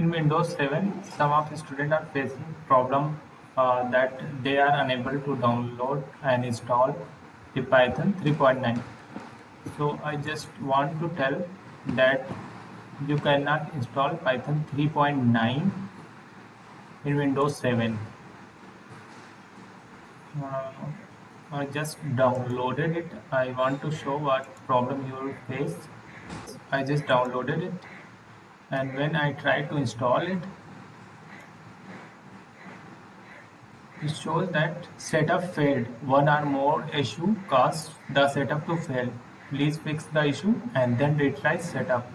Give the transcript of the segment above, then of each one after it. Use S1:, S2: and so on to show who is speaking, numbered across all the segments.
S1: In Windows 7, some of the students are facing problem that they are unable to download and install the Python 3.9. So I just want to tell that you cannot install Python 3.9 in Windows 7. Uh, I just downloaded it. I want to show what problem you will face. I just downloaded it, and when I try to install it, it shows that setup failed. One or more issue caused the setup to fail. Please fix the issue and then retry setup.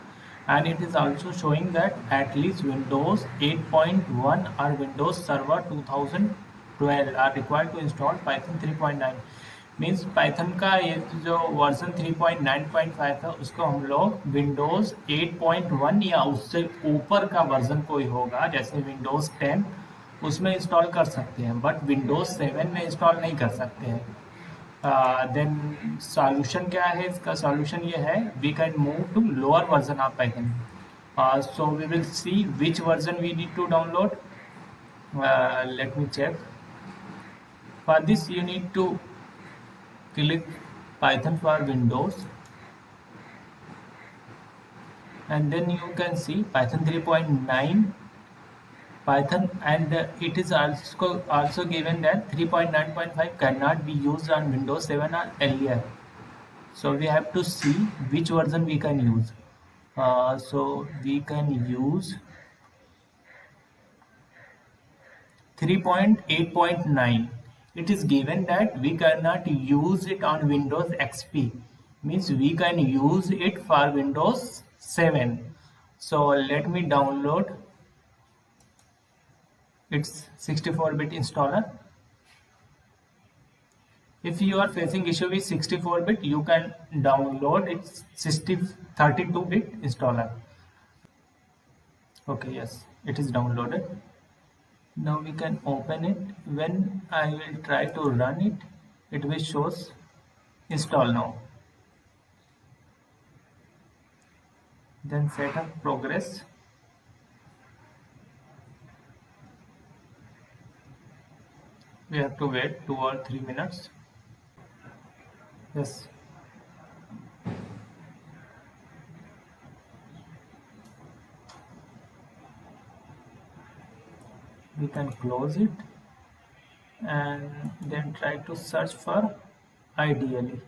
S1: And it is also showing that at least Windows 8.1 or Windows Server 2012 are required to install Python 3.9. Means Python का ये जो version 3.9.5 है उसको हम लोग Windows 8.1 या उससे ऊपर का वर्जन कोई होगा जैसे विंडोज 10 उसमें इंस्टॉल कर सकते हैं, बट विंडोज 7 में इंस्टॉल नहीं कर सकते हैं। देन सॉल्यूशन क्या है, इसका सॉल्यूशन ये है, we can move to lower version of Python. So we will see which version we need to download. Let me check. For this you need to click Python for Windows, and then you can see Python 3.9 Python, and it is also given that 3.9.5 cannot be used on Windows 7 or earlier. So we have to see which version we can use. So we can use 3.8.9. It is given that we cannot use it on Windows XP, means we can use it for Windows 7. So let me download its 64-bit installer. If you are facing issue with 64-bit, you can download its 32-bit installer. Okay, yes, it is downloaded. Now we can open it. When I will try to run it, it will shows install now. Then setup progress. We have to wait 2 or 3 minutes. Yes. We can close it and then try to search for ideally.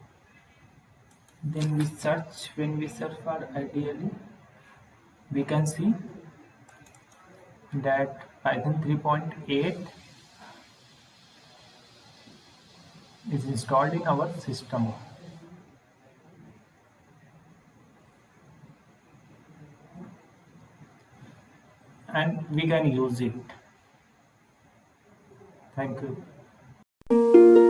S1: Then we search, when we search for ideally, we can see that Python 3.8 is installed in our system. And we can use it. Thank you.